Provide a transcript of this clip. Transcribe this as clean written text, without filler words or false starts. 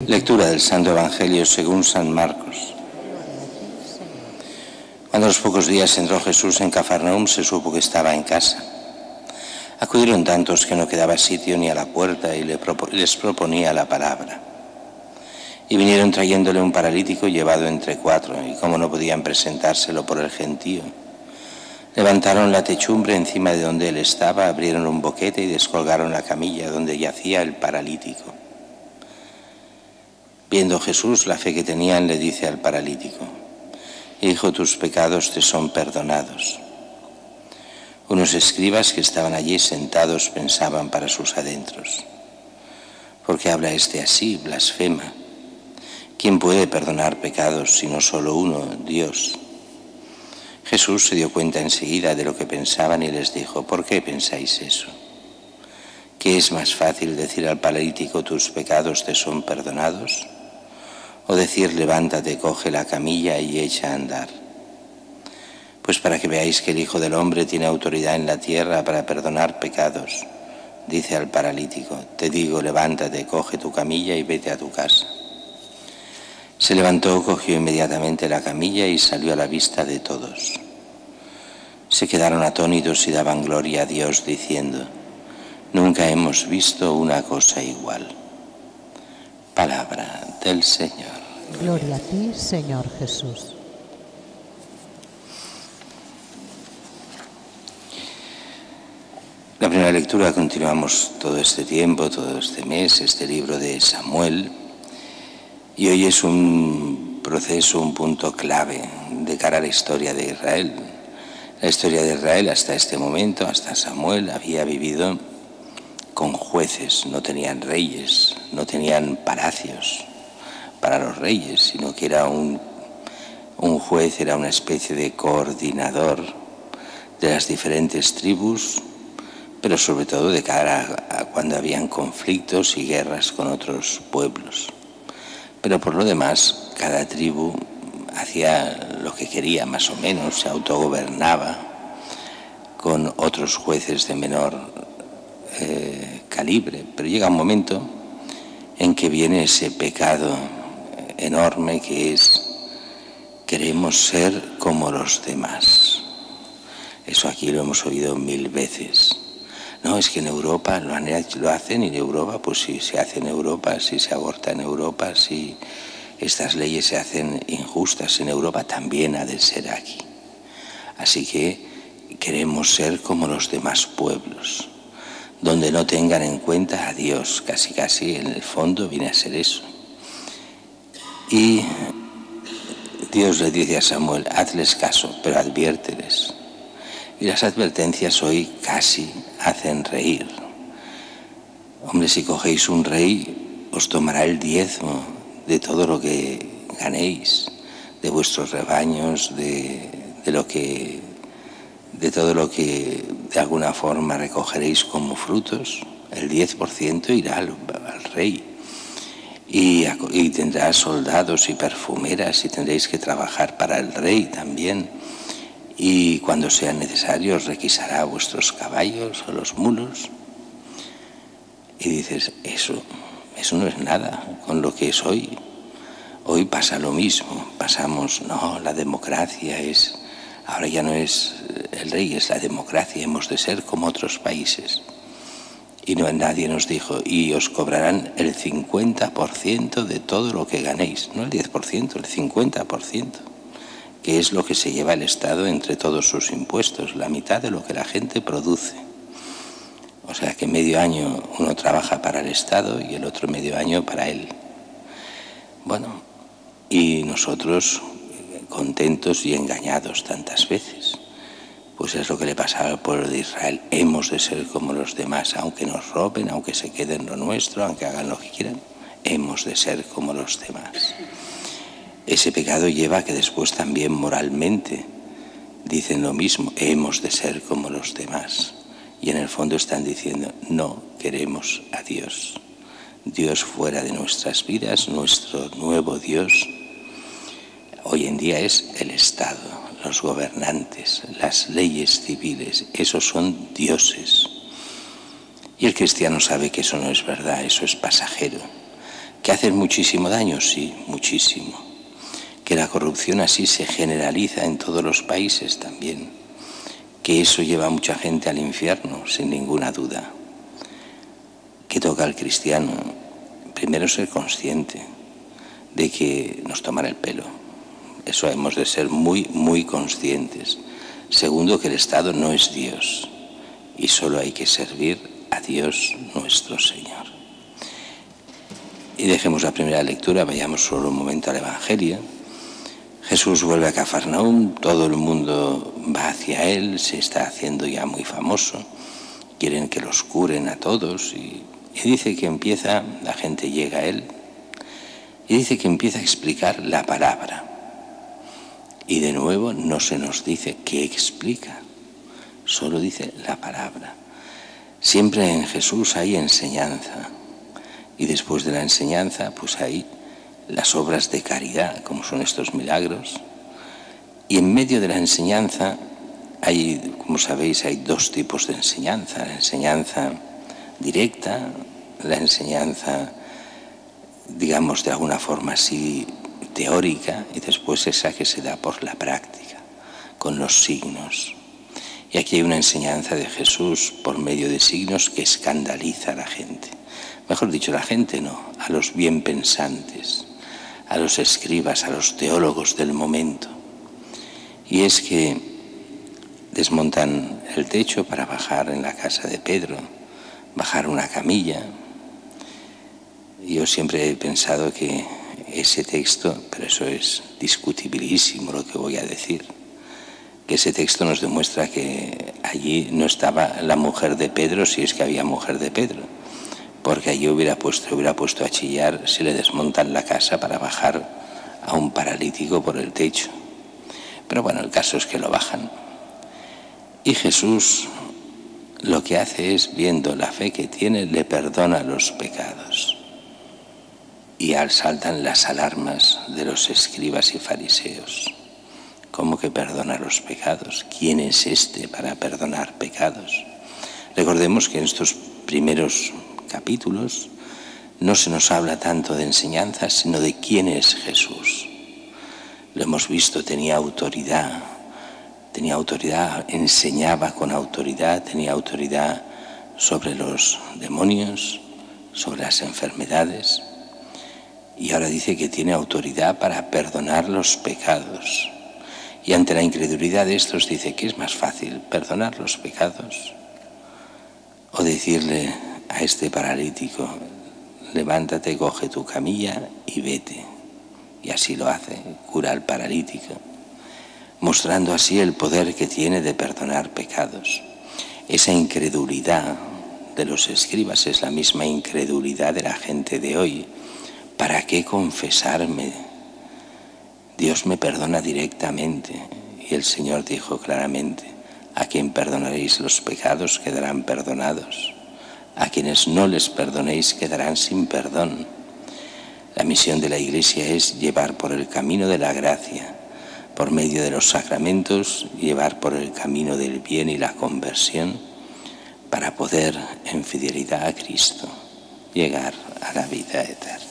Lectura del Santo Evangelio según San Marcos. Cuando a los pocos días entró Jesús en Cafarnaúm, se supo que estaba en casa. Acudieron tantos que no quedaba sitio ni a la puerta y les proponía la palabra. Y vinieron trayéndole un paralítico llevado entre cuatro, y como no podían presentárselo por el gentío, levantaron la techumbre encima de donde él estaba, abrieron un boquete y descolgaron la camilla donde yacía el paralítico. Viendo Jesús la fe que tenían, le dice al paralítico: Hijo, tus pecados te son perdonados. Unos escribas que estaban allí sentados pensaban para sus adentros: ¿por qué habla este así, blasfema? ¿Quién puede perdonar pecados sino solo uno, Dios? Jesús se dio cuenta enseguida de lo que pensaban y les dijo: ¿por qué pensáis eso? ¿Qué es más fácil, decir al paralítico tus pecados te son perdonados? ¿O decir levántate, coge la camilla y echa a andar? Pues para que veáis que el Hijo del Hombre tiene autoridad en la tierra para perdonar pecados, dice al paralítico: te digo, levántate, coge tu camilla y vete a tu casa. Se levantó, cogió inmediatamente la camilla y salió a la vista de todos. Se quedaron atónitos y daban gloria a Dios diciendo: nunca hemos visto una cosa igual. Palabra del Señor. Gloria a ti, Señor Jesús. La primera lectura, continuamos todo este tiempo, todo este mes, este libro de Samuel. Y hoy es un proceso, un punto clave de cara a la historia de Israel. La historia de Israel hasta este momento, hasta Samuel, había vivido con jueces, no tenían reyes, no tenían palacios para los reyes, sino que era un juez, era una especie de coordinador de las diferentes tribus, pero sobre todo de cara a cuando habían conflictos y guerras con otros pueblos. Pero por lo demás, cada tribu hacía lo que quería, más o menos, se autogobernaba con otros jueces de menor calibre. Pero llega un momento en que viene ese pecado enorme que es: queremos ser como los demás. Eso aquí lo hemos oído 1000 veces. No, es que en Europa lo hacen, y en Europa, pues si se hace en Europa, si se aborta en Europa, si estas leyes se hacen injustas en Europa, también ha de ser aquí. Así que queremos ser como los demás pueblos, donde no tengan en cuenta a Dios, casi en el fondo viene a ser eso. Y Dios le dice a Samuel: hazles caso, pero adviérteles. Y las advertencias hoy casi hacen reír. Hombre, si cogéis un rey, os tomará el diezmo de todo lo que ganéis, de vuestros rebaños, de todo lo que de alguna forma recogeréis como frutos. El 10% irá al rey. Y tendrá soldados y perfumeras, y tendréis que trabajar para el rey también. Y cuando sea necesario os requisará vuestros caballos o los mulos. Y dices, eso no es nada con lo que es hoy. Hoy pasa lo mismo. Pasamos, no, la democracia es... Ahora ya no es el rey, es la democracia. Hemos de ser como otros países. Y nadie nos dijo: y os cobrarán el 50% de todo lo que ganéis. No el 10%, el 50%. Que es lo que se lleva el Estado entre todos sus impuestos, la mitad de lo que la gente produce. O sea que medio año uno trabaja para el Estado y el otro medio año para él. Bueno, y nosotros contentos y engañados tantas veces. Pues es lo que le pasaba al pueblo de Israel. Hemos de ser como los demás, aunque nos roben, aunque se queden lo nuestro, aunque hagan lo que quieran. Hemos de ser como los demás. Ese pecado lleva a que después también moralmente dicen lo mismo: hemos de ser como los demás. Y en el fondo están diciendo: no queremos a Dios. Dios fuera de nuestras vidas, nuestro nuevo Dios, hoy en día es el Estado, los gobernantes, las leyes civiles. Esos son dioses. Y el cristiano sabe que eso no es verdad, eso es pasajero. ¿Que hacen muchísimo daño? Sí, muchísimo. Que la corrupción así se generaliza en todos los países también. Que eso lleva a mucha gente al infierno, sin ninguna duda. Que toca al cristiano, primero ser consciente de que nos toman el pelo. Eso hemos de ser muy, muy conscientes. Segundo, que el Estado no es Dios y solo hay que servir a Dios nuestro Señor. Y dejemos la primera lectura, vayamos solo un momento al Evangelio. Jesús vuelve a Cafarnaúm, todo el mundo va hacia él, se está haciendo ya muy famoso, quieren que los curen a todos y dice que empieza, la gente llega a él, y dice que empieza a explicar la palabra. Y de nuevo no se nos dice qué explica, solo dice la palabra. Siempre en Jesús hay enseñanza, y después de la enseñanza pues hay las obras de caridad, como son estos milagros. Y en medio de la enseñanza hay, como sabéis, hay dos tipos de enseñanza: la enseñanza directa, la enseñanza, digamos, de alguna forma así teórica, y después esa que se da por la práctica, con los signos. Y aquí hay una enseñanza de Jesús por medio de signos que escandaliza a la gente. Mejor dicho, la gente no, a los bien pensantes, a los escribas, a los teólogos del momento. Y es que desmontan el techo para bajar en la casa de Pedro, bajar una camilla. Yo siempre he pensado que ese texto, pero eso es discutibilísimo lo que voy a decir, que ese texto nos demuestra que allí no estaba la mujer de Pedro, si es que había mujer de Pedro, porque allí hubiera puesto a chillar si le desmontan la casa para bajar a un paralítico por el techo. Pero bueno, el caso es que lo bajan. Y Jesús lo que hace es, viendo la fe que tiene, le perdona los pecados. Y saltan las alarmas de los escribas y fariseos. ¿Cómo que perdona los pecados? ¿Quién es este para perdonar pecados? Recordemos que en estos primeros capítulos no se nos habla tanto de enseñanzas, sino de quién es Jesús. Lo hemos visto, tenía autoridad, enseñaba con autoridad, tenía autoridad sobre los demonios, sobre las enfermedades, y ahora dice que tiene autoridad para perdonar los pecados. Y ante la incredulidad de estos dice que es más fácil perdonar los pecados o decirle a este paralítico: levántate, coge tu camilla y vete. Y así lo hace, cura al paralítico, mostrando así el poder que tiene de perdonar pecados. Esa incredulidad de los escribas es la misma incredulidad de la gente de hoy. ¿Para qué confesarme? Dios me perdona directamente. Y el Señor dijo claramente: a quien perdonaréis los pecados quedarán perdonados. A quienes no les perdonéis quedarán sin perdón. La misión de la Iglesia es llevar por el camino de la gracia, por medio de los sacramentos, llevar por el camino del bien y la conversión, para poder, en fidelidad a Cristo, llegar a la vida eterna.